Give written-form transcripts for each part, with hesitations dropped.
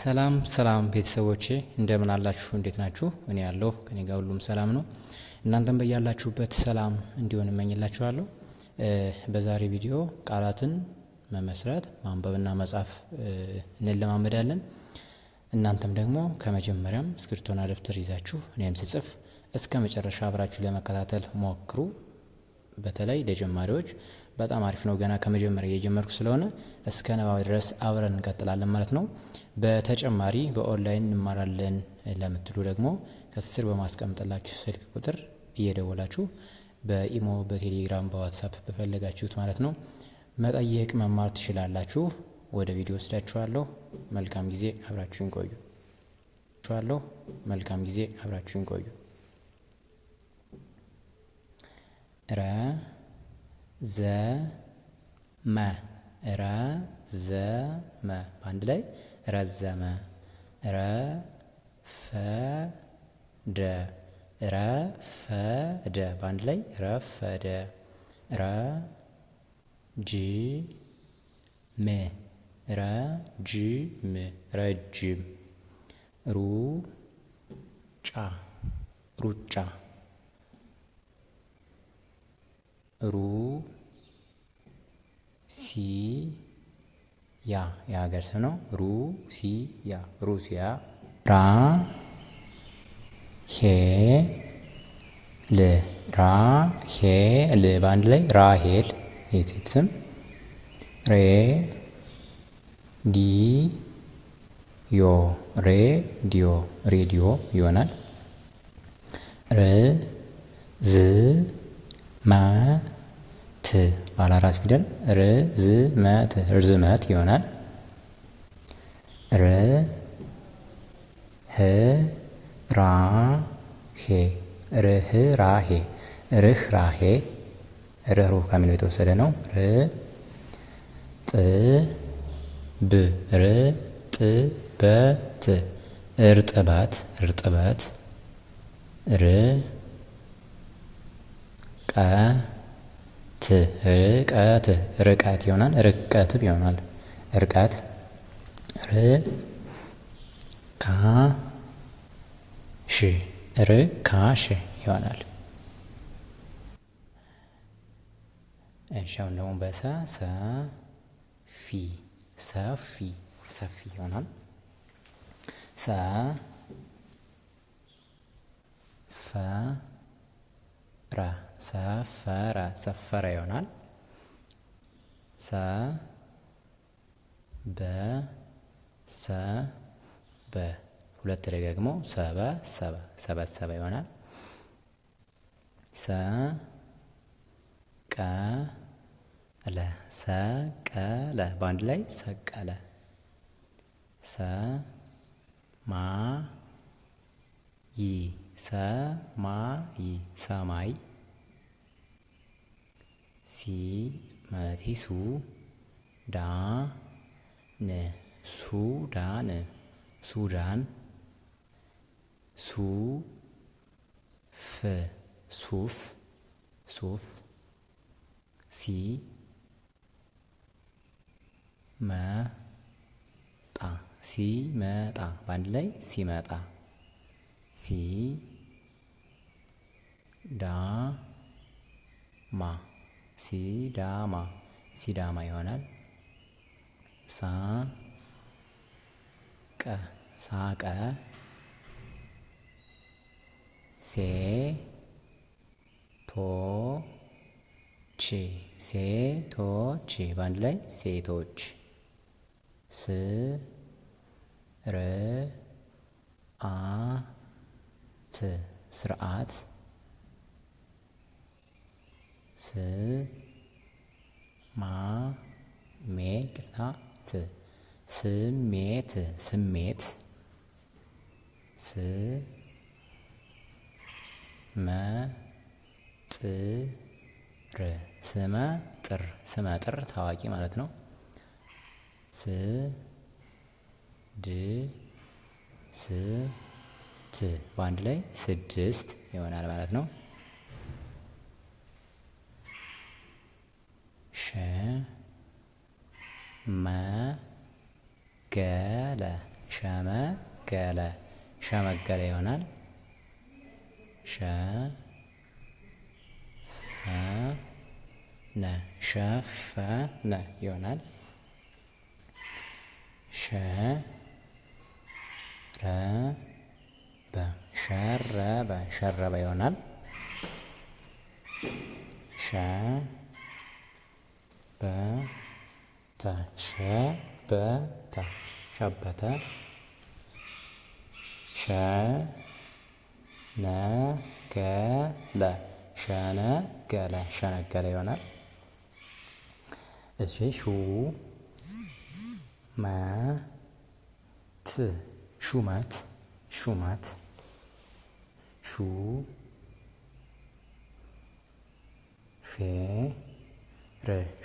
ሰላም ሰላም ቤተሰቦቼ እንደምን አላችሁ? እንዴት ናችሁ? እኔ ያለሁ ከኔ ጋር ሁሉም ሰላም ነው። እናንተም በያላችሁበት ሰላም እንዲሆን እመኝላችኋለሁ። በዛሬ ቪዲዮ ቃላትን መመስረት ማንበብና መጻፍ እንለማመዳለን። እናንተም ደግሞ ከመጀመሪያም እስክሪብቶና ደብተር ይዛችሁ እኔም ስጽፍ እስከ መጨረሻ አብራችሁ ለመከታተል ሞክሩ። በተለይ ለጀማሪዎች በጣም አሪፍ ነው። ገና ከመጀመሪያ እየጀመርኩ ስለሆነ እስከ ንባብ ድረስ አብረን እንቀጥላለን ማለት ነው። በተጨማሪ በኦንላይን እንማራለን ለምትሉ ደግሞ ከስር በማስቀምጥላችሁ ስልክ ቁጥር እየደወላችሁ በኢሞ፣ በቴሌግራም፣ በዋትሳፕ በፈለጋችሁት ማለት ነው መጠየቅ መማር ትችላላችሁ። ወደ ቪዲዮ ወስዳችኋለሁ። መልካም ጊዜ አብራችሁን ቆዩ። ረዘመ ረዘመ በአንድ ላይ ረዘመ። ረፈደ ረፈደ በአንድ ላይ ረፈደ። ረጅም ረጅም ረጅም። ሩጫ ሩጫ ሩሲያ የሀገር ስም ነው። ሩሲያ ሩሲያ። ራሄል ራሄል በአንድ ላይ ራሄል የሴት ስም። ሬዲዮ ሬዲዮ ሬዲዮ ይሆናል። ርዝመት ባለ አራት ፊደል ርዝመት ርዝመት ይሆናል። ርህራሄ ርህራሄ ርህራሄ ርህሩህ ከሚለው የተወሰደ ነው። ርጥበት እርጥበት እርጥበት። ርቀት ርቀት ይሆናል። ርቀትም ይሆናል። ርቀት። ርካሽ ይሆናል። እሺ አሁን ደግሞ ሰፊ ሰፊ ሰፊ ይሆናል። ሰፈረ ሰፈረ ሰፈረ ይሆናል። ሰበሰበ ሁለት ደግሞ ሰበሰበ ሰበሰበ ይሆናል። ሰቀለ ሰቀለ በአንድ ላይ ሰቀለ። ሰማይ ሰማይ ሰማይ። ማለት ሱዳን ሱዳን። ሱፍ ሱፍ። ሲመጣ በአንድ ላይ ሲመጣ። ሲዳማ ሲዳማ ይሆናል። ሳቀ ሴቶች ሴቶች በአንድ ላይ ሴቶች። ስርዓት ስሜት ስሜት። ስመጥር ታዋቂ ማለት ነው። ስድስት በአንድ ላይ ስድስት ይሆናል ማለት ነው። ሸመገለ ሸመገለ ሸመገለ ይሆናል። ሸፈነ ሸፈነ ይሆናል። ሸረበ ሸረበ ሸረበ ይሆናል። ሸበተ ሸበተ ሸበተ ሸነገለ ሸነገለ ሸነገለ ይሆናል። እሺ ሹመት ሹመት ሹመት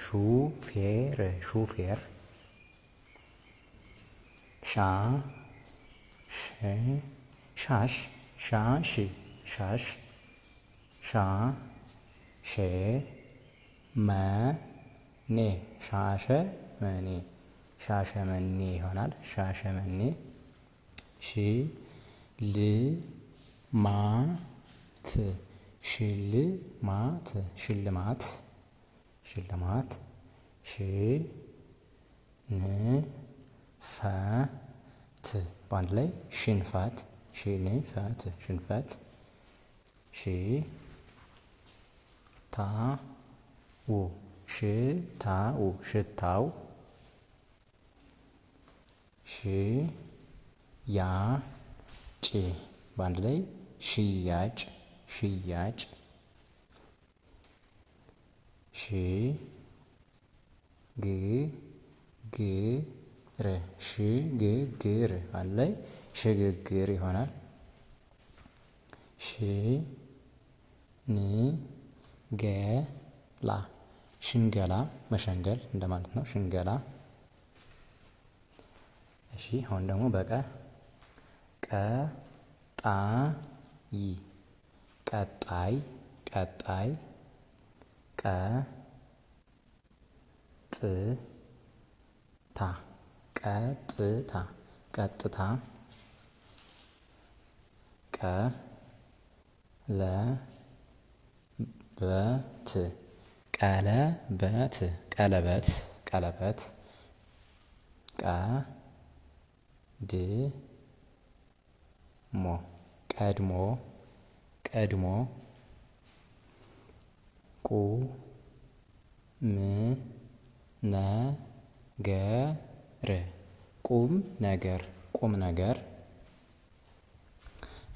ሹፌር ሹፌር ሻሽ ሻሽ ሻሽ ሻሸመኔ ሻሸመኔ ሻሸመኔ ይሆናል። ሻሸመኔ ሽልማት ሽልማት ሽልማት ሽልማት ሽንፈት በአንድ ላይ ሽንፈት ሽንፈት ሽንፈት ሽታው ሽታው ሽታው ሽያጭ በአንድ ላይ ሽያጭ ሽያጭ ሽግግር በአንድ ላይ ሽግግር ይሆናል። ሽንገላ ሽንገላ መሸንገል እንደማለት ነው። ሽንገላ። እሺ አሁን ደግሞ በቀ ቀጣይ ቀጣይ ቀጣይ ቀጥታ ቀጥታ ቀጥታ ቀለበት ቀለበት ቀለበት ቀለበት ቀድሞ ቀድሞ ቁም ነገር ቁም ነገር ቁም ነገር።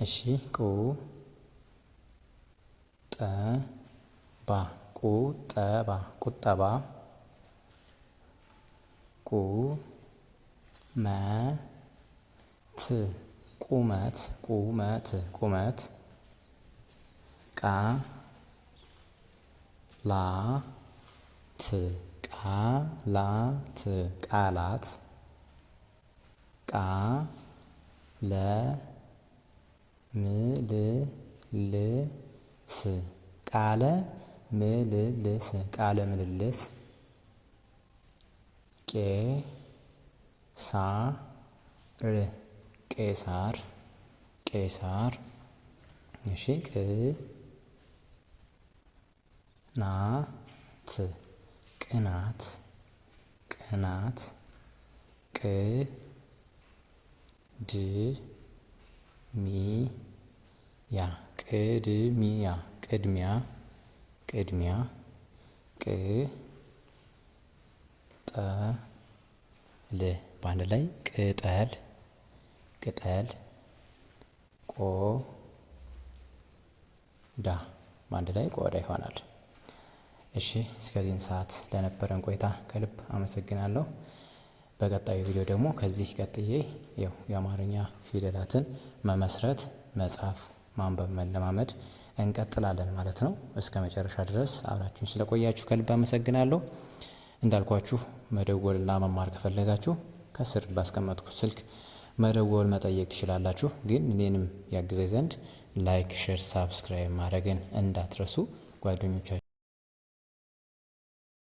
እሺ ቁጠባ ቁጠባ ቁጠባ ቁመት ቁመት ቁመት ቁመት ቃላት ቃላት ቃላት ቃለምልልስ ቃለ ምልልስ ቃለ ምልልስ ቄሳር ቄሳር ቄሳር። እሺ ቅናት ቅናት ቅናት ቅድሚያ ቅድሚያ ቅድሚያ ቅድሚያ ቅጠል በአንድ ላይ ቅጠል ቅጠል ቆዳ በአንድ ላይ ቆዳ ይሆናል። እሺ እስከዚህን ሰዓት ለነበረን ቆይታ ከልብ አመሰግናለሁ። በቀጣዩ ቪዲዮ ደግሞ ከዚህ ቀጥዬ የአማርኛ ፊደላትን መመስረት፣ መጻፍ፣ ማንበብ፣ መለማመድ እንቀጥላለን ማለት ነው። እስከ መጨረሻ ድረስ አብራችሁን ስለቆያችሁ ከልብ አመሰግናለሁ። እንዳልኳችሁ መደወልና መማር ከፈለጋችሁ ከስር ባስቀመጥኩት ስልክ መደወል መጠየቅ ትችላላችሁ። ግን እኔንም ያግዘኝ ዘንድ ላይክ፣ ሼር፣ ሳብስክራይብ ማድረግን እንዳትረሱ ጓደኞቻችሁ